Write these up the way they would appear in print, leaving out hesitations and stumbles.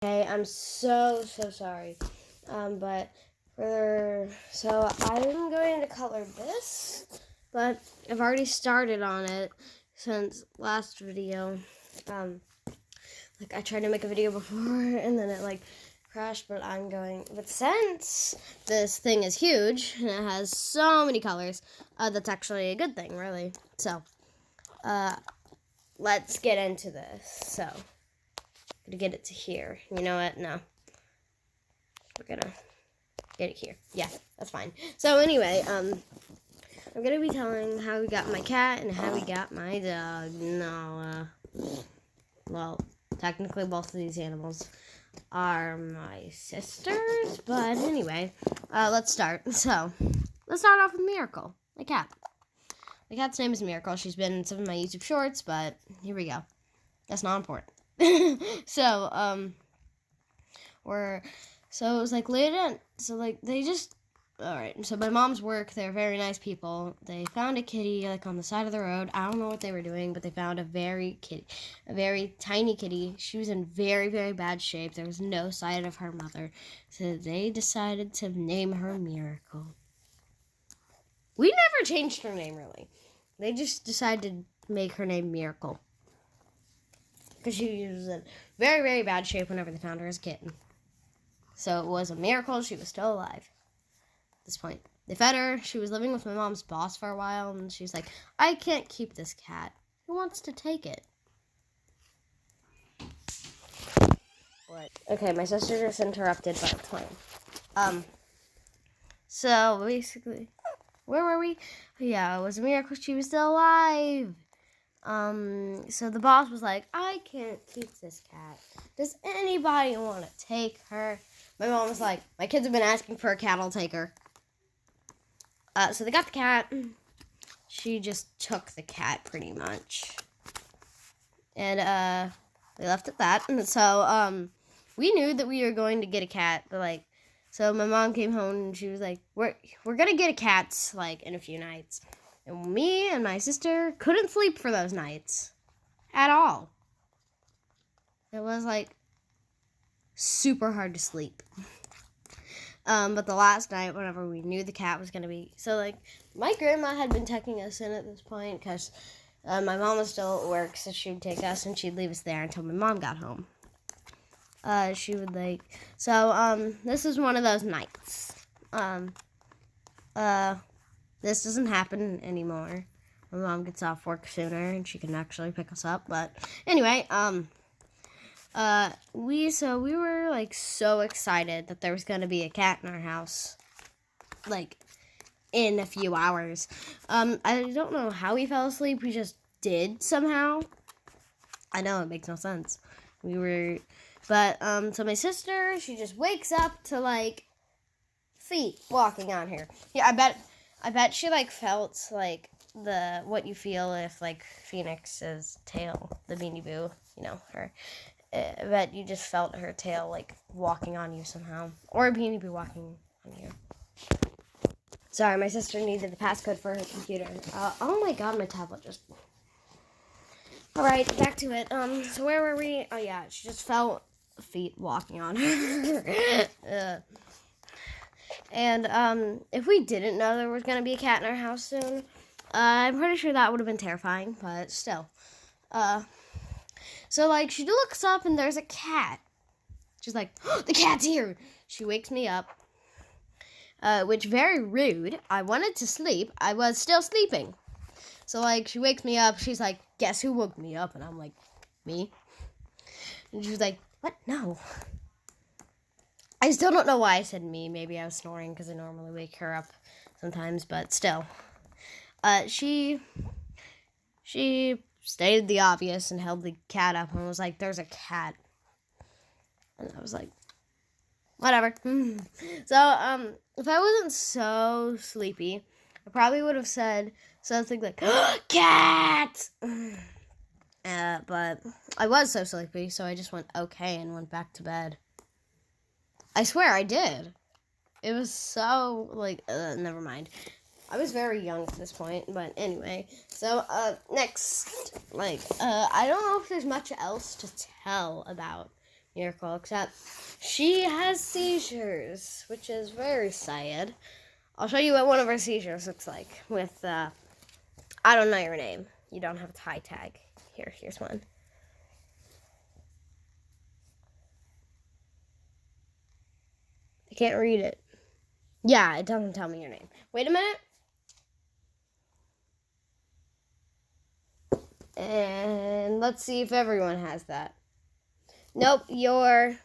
Okay, I'm so sorry. So I'm going to color this, but I've already started on it since last video. I tried to make a video before and then it crashed, but since this thing is huge and it has so many colors, that's actually a good thing, really. So, let's get into this. So, I'm gonna get it to here. You know what? No. We're gonna get it here. Yeah, that's fine. So anyway, I'm gonna be telling how we got my cat and how we got my dog. Well, technically both of these animals are my sisters, but anyway, let's start. So, let's start off with Miracle, my cat. My cat's name is Miracle. She's been in some of my YouTube shorts, but here we go. That's not important. So, So it was late at, alright, so my mom's work, they're very nice people. They found a kitty on the side of the road. I don't know what they were doing, but they found a very tiny kitty. She was in very, very bad shape. There was no sign of her mother. So they decided to name her Miracle. We never changed her name, really. They just decided to make her name Miracle. Because she was in very, very bad shape whenever they found her as a kitten. So it was a miracle she was still alive at this point. They fed her. She was living with my mom's boss for a while, and she's like, I can't keep this cat. Who wants to take it? What? Okay, my sister just interrupted by playing. So basically, where were we? Yeah, it was a miracle she was still alive. So the boss was like, I can't keep this cat. Does anybody want to take her? My mom was like, my kids have been asking for a cat, I'll take her. So they got the cat. She just took the cat pretty much. And, we left it at that. And so, we knew that we were going to get a cat, but so my mom came home and she was like, we're gonna get a cat, in a few nights. And me and my sister couldn't sleep for those nights. At all. It was, super hard to sleep. But the last night, whenever we knew the cat was going to be... So, my grandma had been taking us in at this point because my mom was still at work, so she would take us and she'd leave us there until my mom got home. She would, this is one of those nights. This doesn't happen anymore. My mom gets off work sooner and she can actually pick us up. But anyway, we were so excited that there was gonna be a cat in our house, in a few hours. I don't know how we fell asleep. We just did somehow. I know it makes no sense. So my sister, she just wakes up to feet walking on her. Yeah, I bet she felt what you feel if Phoenix's tail, the Beanie Boo, her. I bet you just felt her tail walking on you somehow, or a Beanie Boo walking on you. Sorry, my sister needed the passcode for her computer. Oh my god, my tablet just... Alright, back to it. So where were we? Oh yeah, she just felt feet walking on her. And if we didn't know there was gonna be a cat in our house soon, I'm pretty sure that would have been terrifying, but still. So she looks up and there's a cat. She's like, oh, the cat's here. She wakes me up. Which, very rude. I wanted to sleep. I was still sleeping. So, she wakes me up. She's like, guess who woke me up? And I'm like, me? And she's like, what? No. I still don't know why I said me. Maybe I was snoring because I normally wake her up sometimes, but still. She stated the obvious and held the cat up and was like, there's a cat. And I was like, whatever. So, if I wasn't so sleepy, I probably would have said something like, cat! But I was so sleepy, so I just went okay and went back to bed. I swear I did. It was so, never mind. I was very young at this point, but anyway. So, next, I don't know if there's much else to tell about miracle, except she has seizures, which is very sad. I'll show you what one of her seizures looks like with, I don't know your name. You don't have a tie tag. Here's one. I can't read it. Yeah, it doesn't tell me your name. Wait a minute. And let's see if everyone has that. Nope, you're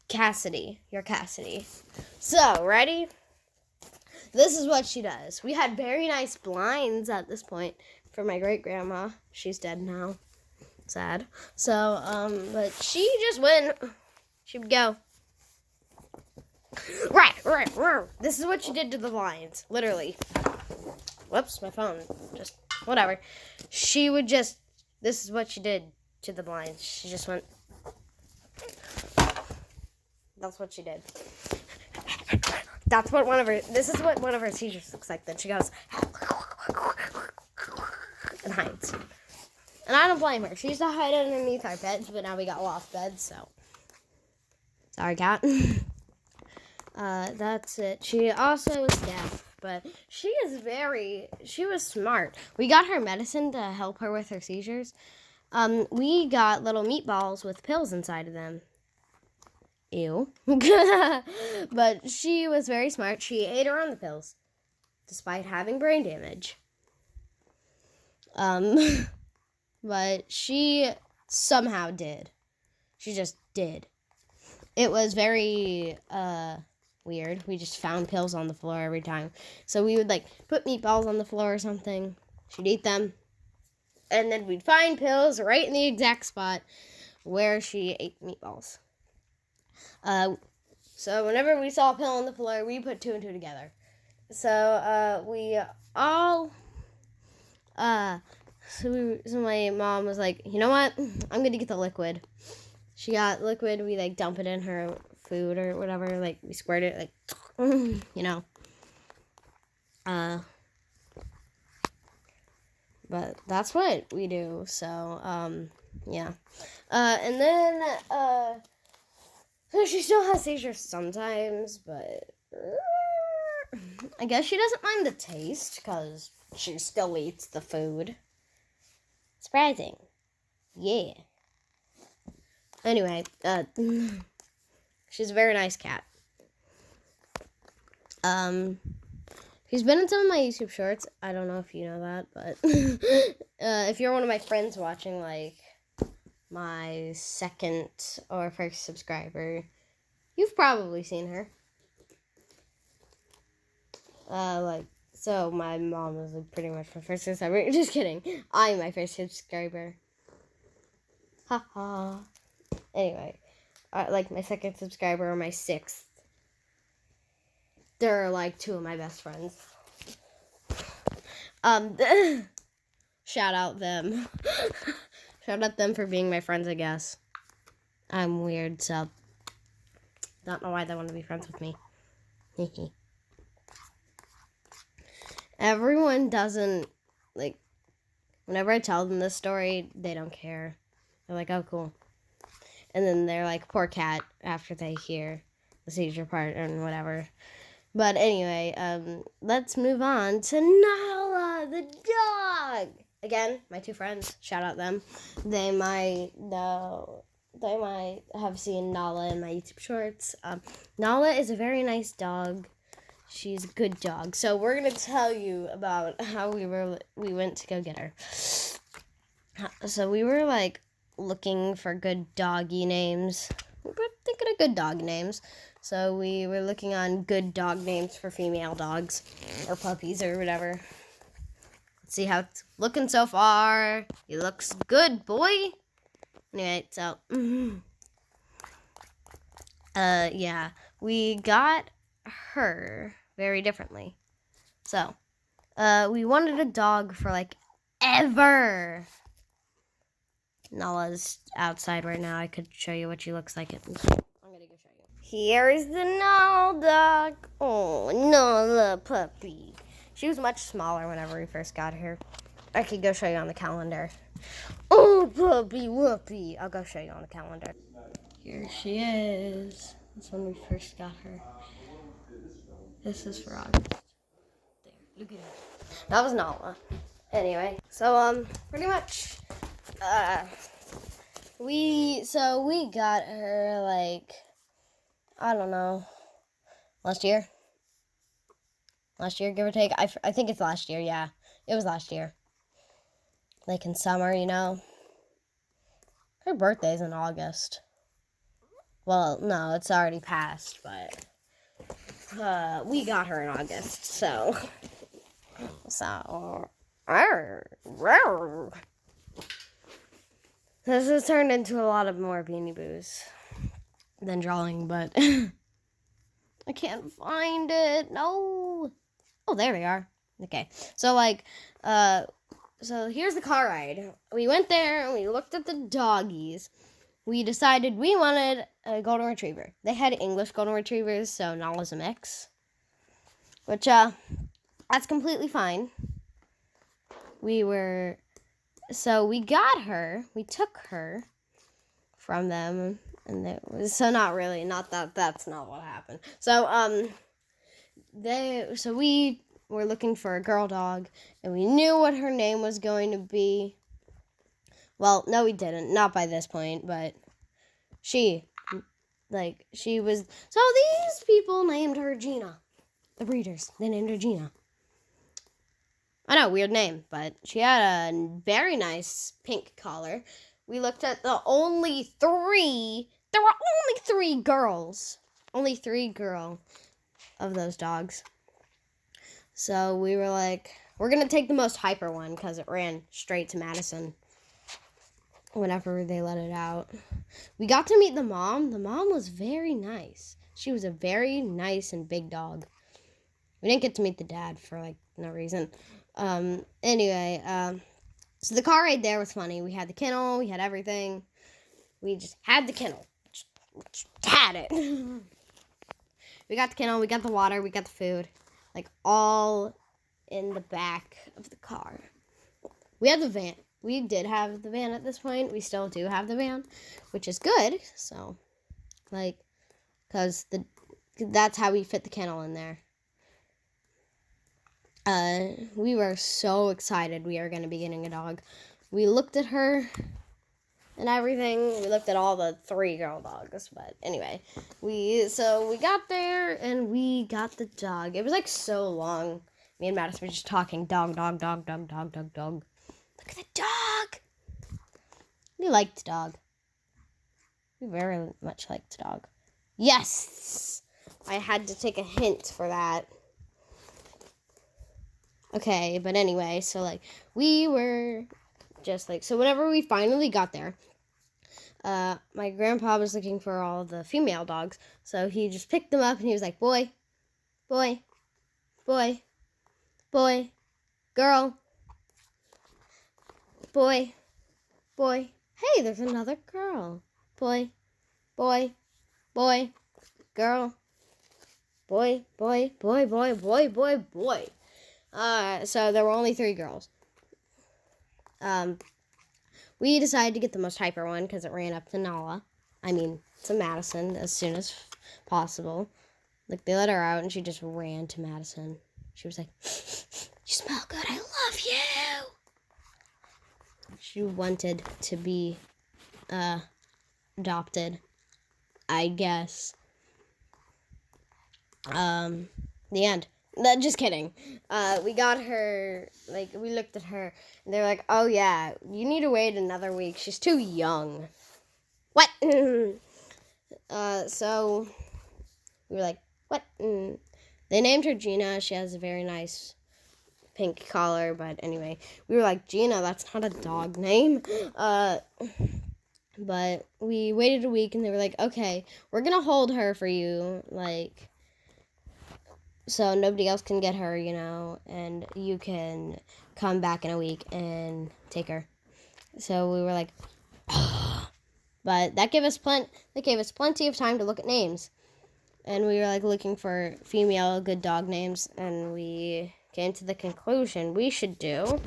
Cassidy. You're Cassidy. So, ready? This is what she does. We had very nice blinds at this point for my great-grandma. She's dead now. Sad. So, but she just went. She would go. Right. This is what she did to the blinds. Literally. Whoops, my phone. Just, whatever. She would just, this is what she did to the blinds. She just went. That's what she did. That's what this is what one of her seizures looks like. Then she goes and hides. And I don't blame her. She used to hide underneath our beds, but now we got loft beds, so. Sorry, cat. That's it. She also was deaf, but she was smart. We got her medicine to help her with her seizures. We got little meatballs with pills inside of them. Ew. But she was very smart. She ate her on the pills, despite having brain damage. But she somehow did. She just did. It was very, weird. We just found pills on the floor every time. So we would, put meatballs on the floor or something. She'd eat them. And then we'd find pills right in the exact spot where she ate meatballs. So whenever we saw a pill on the floor, we put 2 and 2 together. So, we all, so my mom was like, you know what? I'm going to get the liquid. She got liquid. We, dump it in her food or whatever. We squirt it, But that's what we do. So, yeah. And then, so she still has seizures sometimes, but I guess she doesn't mind the taste because she still eats the food. Surprising. Yeah. Anyway, she's a very nice cat. She's been in some of my YouTube shorts. I don't know if you know that, but if you're one of my friends watching, my second or first subscriber, you've probably seen her. So my mom was pretty much my first subscriber. Just kidding. I'm my first subscriber. Ha ha. Anyway, my second subscriber or my 6th. They're 2 of my best friends. Shout out them. Shout out them for being my friends, I guess. I'm weird, so don't know why they want to be friends with me. Everyone doesn't, whenever I tell them this story, they don't care. They're like, oh, cool. And then they're like, poor cat, after they hear the seizure part and whatever. But anyway, let's move on to Nala, the dog. Again, my 2 friends, shout out them. They might have seen Nala in my YouTube shorts. Nala is a very nice dog. She's a good dog. So we're going to tell you about how we went to go get her. So we were, looking for good doggy names. We were thinking of good dog names. So we were looking on good dog names for female dogs or puppies or whatever. Let's see how it's looking so far. He looks good, boy. Anyway, so yeah, we got her very differently. So, we wanted a dog for ever. Nala's outside right now. I could show you what she looks like. I'm gonna go show you. Here's the Nala dog. Oh, Nala puppy. She was much smaller whenever we first got her. I could go show you on the calendar. Oh, Oh, puppy whoopee. I'll go show you on the calendar. Here she is. That's when we first got her. This is for August. There, look at her. That was Nala. Anyway, so pretty much, we got her like, I don't know, last year, give or take. I think it's last year. Yeah, it was last year. Like in summer, you know. Her birthday's in August. Well, no, it's already passed, but we got her in August, so this has turned into a lot of more Beanie Boos than drawing, but I can't find it. No. Oh, there they are. Okay, so like, so here's the car ride. We went there and we looked at the doggies. We decided we wanted a golden retriever. They had English golden retrievers, so Nala's a mix, which that's completely fine. We got her. We took her from them, and that's not what happened. So we were looking for a girl dog, and we knew what her name was going to be. Well, no, we didn't. Not by this point, but she was. So these people named her Gina. The breeders, they named her Gina. I know, weird name, but she had a very nice pink collar. We looked at there were only three girls. Only 3 girl of those dogs. So we were like, we're going to take the most hyper one because it ran straight to Madison whenever they let it out. We got to meet the mom. The mom was very nice. She was a very nice and big dog. We didn't get to meet the dad for like no reason. Anyway, so the car ride there was funny. We had the kennel, we had everything. We just had the kennel. Just had it. We got the kennel, we got the water, we got the food. Like all in the back of the car. We had the van. We did have the van at this point. We still do have the van, which is good. So, like, because that's how we fit the kennel in there. We were so excited we are going to be getting a dog. We looked at her and everything. We looked at all the 3 girl dogs. But anyway, we got there and we got the dog. It was like so long. Me and Madison were just talking dog. Look at the dog. We liked the dog. We very much liked the dog. Yes! I had to take a hint for that. Okay, but anyway, so like we were just like, so whenever we finally got there, my grandpa was looking for all the female dogs, so he just picked them up and he was like, boy, girl, boy, hey, there's another girl, boy, girl, boy. So there were only 3 girls. We decided to get the most hyper one because it ran up to to Madison as soon as possible. Like, they let her out and she just ran to Madison. She was like, you smell good, I love you. She wanted to be, adopted, I guess. The end. Just kidding. We got her, like, we looked at her, and they were like, oh, yeah, you need to wait another week. She's too young. What? So we were like, what? They named her Gina. She has a very nice pink collar, but anyway, we were like, Gina, that's not a dog name. But we waited a week, and they were like, okay, we're going to hold her for you, like, so nobody else can get her, you know, and you can come back in a week and take her. So we were like, but that gave us plenty of time to look at names. And we were like looking for female good dog names, and we came to the conclusion we should do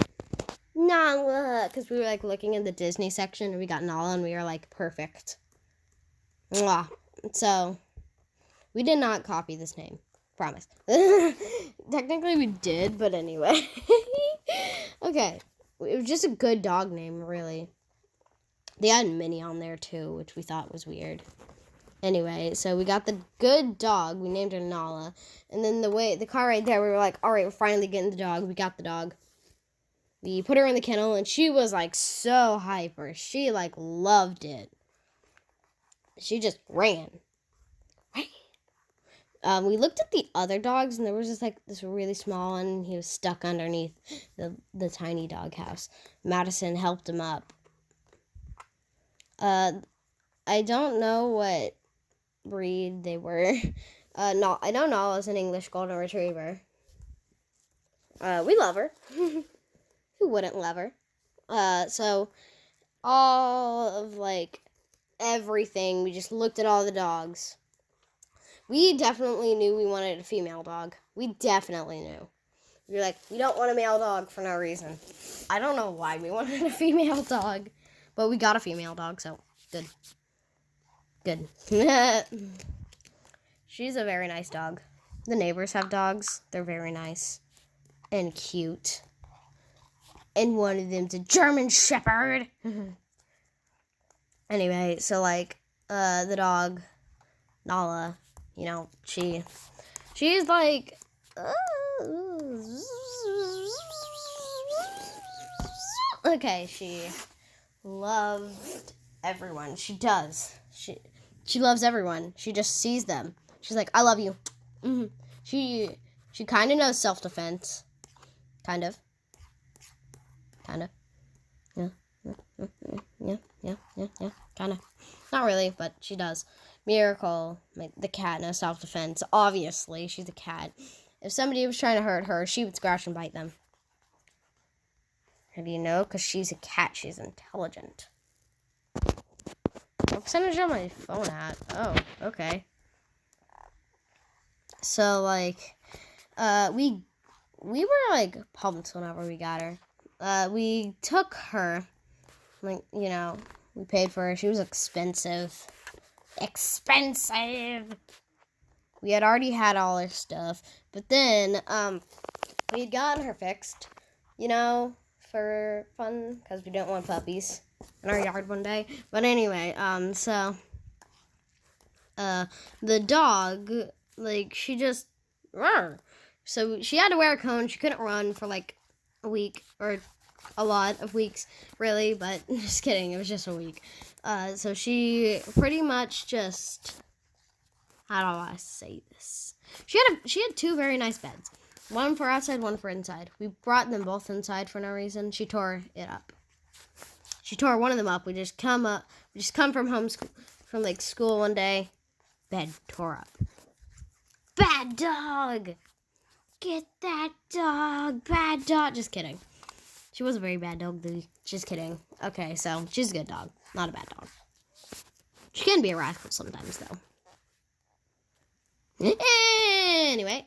Nala, because we were like looking in the Disney section and we got Nala and we were like, perfect. Mwah. So we did not copy this name. Promise. Technically we did, but anyway. Okay. It was just a good dog name, really. They had Minnie on there too, which we thought was weird. Anyway, so we got the good dog. We named her Nala. And then the car right there, we were like, all right, we're finally getting the dog. We got the dog. We put her in the kennel, and she was, like, so hyper. She, like, loved it. She just ran. We looked at the other dogs, and there was just, like, this really small one, and he was stuck underneath the tiny dog house. Madison helped him up. I don't know what breed they were. No, I don't know. It was an English Golden Retriever. We love her. Who wouldn't love her? So all of like everything, we just looked at all the dogs. We definitely knew we wanted a female dog. We definitely knew. We were like, we don't want a male dog for no reason. I don't know why we wanted a female dog, but we got a female dog, so good. Good. She's a very nice dog. The neighbors have dogs. They're very nice and cute. And one of them's a German Shepherd. Anyway, so like the dog, Nala, you know, she's like okay, she loved everyone. She does. She loves everyone. She just sees them. She's like, I love you. Mm-hmm. She kind of knows self-defense. Kind of. Yeah. Kind of. Not really, but she does. Miracle, like the cat, knows self-defense. Obviously, she's a cat. If somebody was trying to hurt her, she would scratch and bite them. How do you know? Because she's a cat. She's intelligent. What percentage on my phone at? Oh, okay. So, like, we were, like, pumped whenever we got her. We took her, like, you know, we paid for her. She was expensive. We had already had all her stuff. But then, we had gotten her fixed, you know, for fun, because we didn't want puppies in our yard one day. But anyway, so the dog, like, she just so she had to wear a cone. She couldn't run for like a week or a lot of weeks, really, but just kidding, it was just a week. So she pretty much just, how do I say this, she had two very nice beds. One for outside, one for inside. We brought them both inside for no reason. She tore it up. She tore one of them up. We just come from like school one day. Bed tore up. Bad dog! Get that dog! Bad dog! Just kidding. She was a very bad dog, though. Just kidding. Okay, so she's a good dog. Not a bad dog. She can be a rascal sometimes, though. Anyway.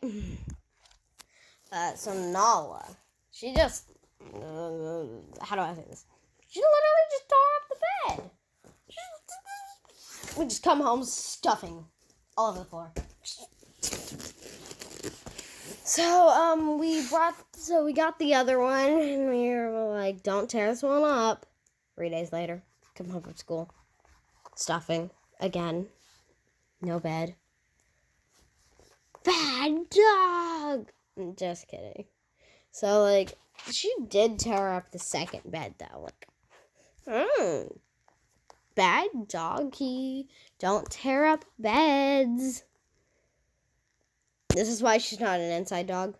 So Nala, she just, how do I say this? She literally just tore up the bed. We just come home stuffing all over the floor. So, we got the other one, and we were like, don't tear this one up. 3 days later, come home from school. Stuffing, again. No bed. Bad dog! Just kidding. So, like, she did tear up the second bed, though. Like, bad doggy. Don't tear up beds. This is why she's not an inside dog.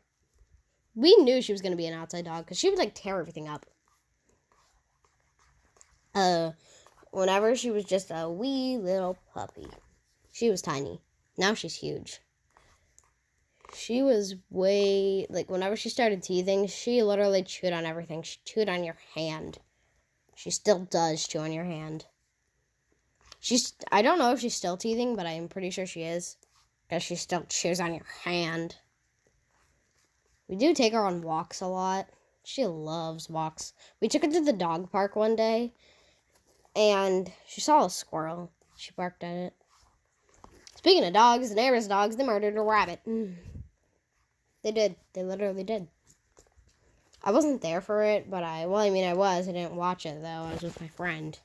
We knew she was going to be an outside dog, because she would, like, tear everything up. Whenever she was just a wee little puppy. She was tiny. Now she's huge. She was way, like, whenever she started teething, she literally chewed on everything. She chewed on your hand. She still does chew on your hand. I don't know if she's still teething, but I'm pretty sure she is. Because she still chews on your hand. We do take her on walks a lot. She loves walks. We took her to the dog park one day, and she saw a squirrel. She barked at it. Speaking of dogs, the neighbor's dogs, they murdered a rabbit. They did. They literally did. I wasn't there for it, but I was. I didn't watch it, though. I was with my friend.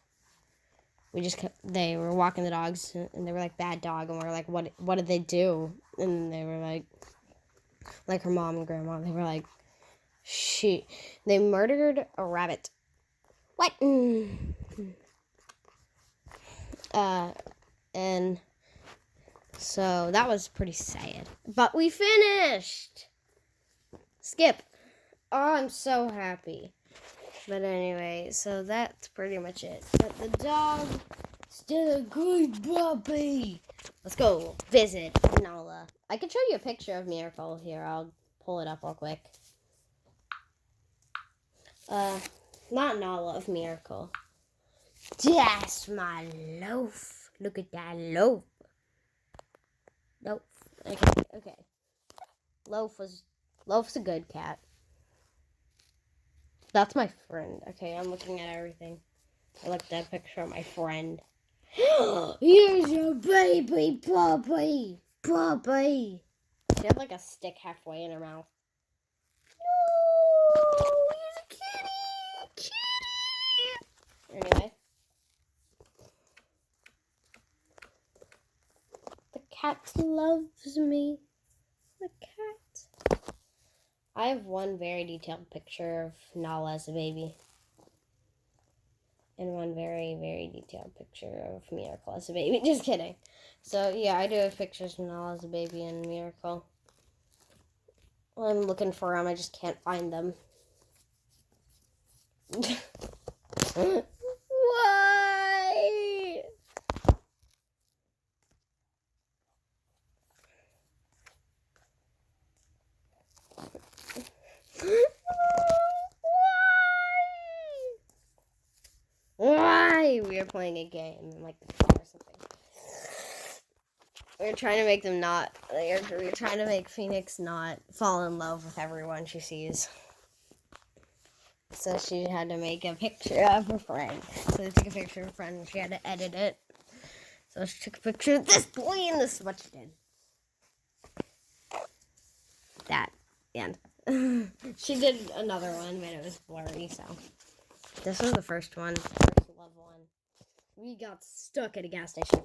They were walking the dogs, and they were like, bad dog, and we were like, what did they do? And they were like her mom and grandma, they were like, they murdered a rabbit. What? And so that was pretty sad. But we finished! Skip. Oh, I'm so happy. But anyway, so that's pretty much it. But the dog, still a good puppy. Let's go visit Nala. I can show you a picture of Miracle here. I'll pull it up real quick. Not Nala, of Miracle. That's my loaf. Look at that loaf. Loaf. Okay. Loaf's a good cat. That's my friend. Okay, I'm looking at everything. I looked at a picture of my friend. Here's your baby puppy. Puppy. She had like a stick halfway in her mouth. No, he's a kitty. Kitty. Anyway. The cat loves me. The cat. I have one very detailed picture of Nala as a baby. And one very, very detailed picture of Miracle as a baby. Just kidding. So, yeah, I do have pictures of Nala as a baby and Miracle. I'm looking for them. I just can't find them. Why? Why? We are playing a game in like the car or something. We're trying to make them we're trying to make Phoenix not fall in love with everyone she sees. So she had to make a picture of her friend. So they took a picture of her friend and she had to edit it. So she took a picture of this boy and this is what she did. That. And she did another one, but it was blurry, so. This was the first one. First love one. We got stuck at a gas station.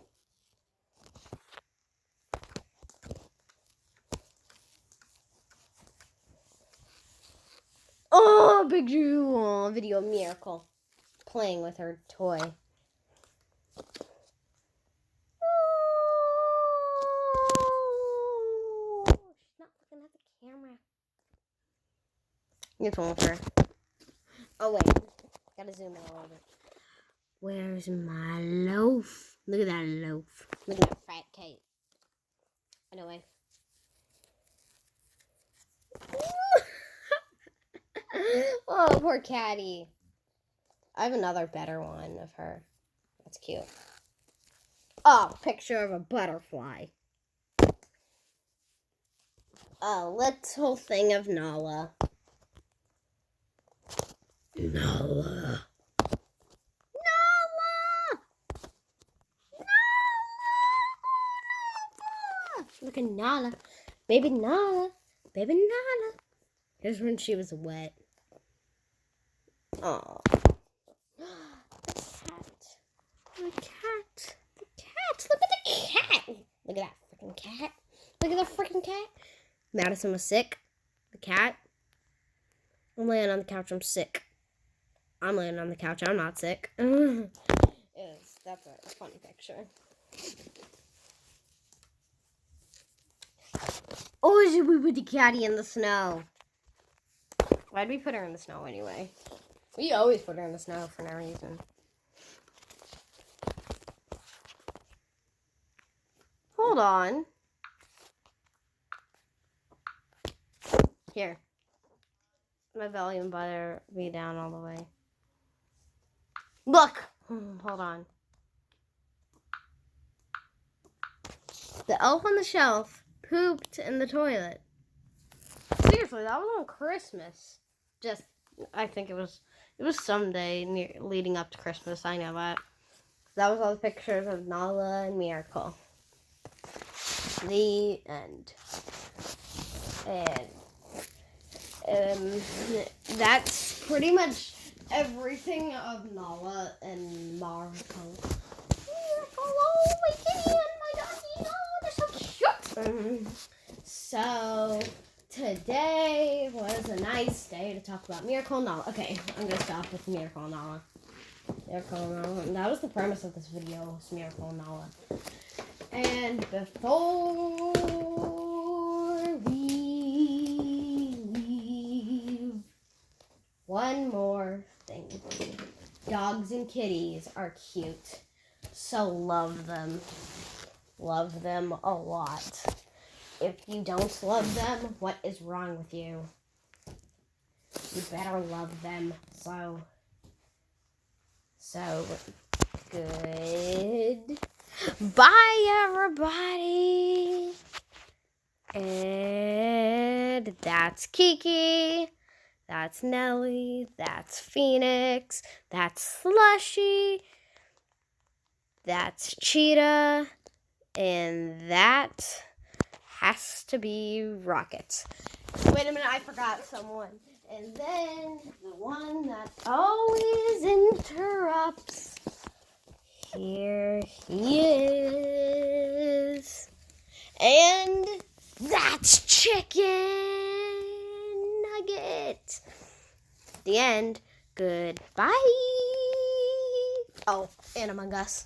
Oh, picture, video of Miracle playing with her toy. Oh, she's not looking at the camera. Here's one with her. Oh wait, gotta zoom in a little bit. Where's my loaf? Look at that loaf. Look at that fat cat. Anyway. Oh, poor catty. I have another better one of her. That's cute. Oh, picture of a butterfly. A little thing of Nala. Nala. Look at Nala. Baby Nala. Baby Nala. Here's when she was wet. Oh. The cat. The cat. The cat. Look at the cat. Look at that freaking cat. Look at the freaking cat. Madison was sick. The cat. I'm laying on the couch. I'm sick. I'm laying on the couch. I'm not sick. That's a funny picture. Oh, we put the catty in the snow. Why'd we put her in the snow anyway? We always put her in the snow for no reason. Hold on. Here. My volume better be down all the way. Look! Hold on. The elf on the shelf pooped in the toilet. Seriously, that was on Christmas. Just I think it was someday leading up to Christmas. I know that. That was all the pictures of Nala and Miracle. The end. And that's pretty much everything of Nala and Miracle. Oh, my kitty and my doggy. Oh, they're so cute. So today was a nice day to talk about Miracle and Nala. Okay, I'm gonna stop with Miracle and Nala. Miracle and Nala. And that was the premise of this video, was Miracle and Nala. And before we leave, one more thing. Dogs and kitties are cute, so love them. Love them a lot. If you don't love them, what is wrong with you? You better love them. So good. Bye, everybody. And that's Kiki. That's Nellie. That's Phoenix. That's Slushy. That's Cheetah. And that has to be Rocket. Wait a minute, I forgot someone. And then the one that always interrupts. Here he is. And that's Chicken Nugget. The end. Goodbye. Oh, and Among Us.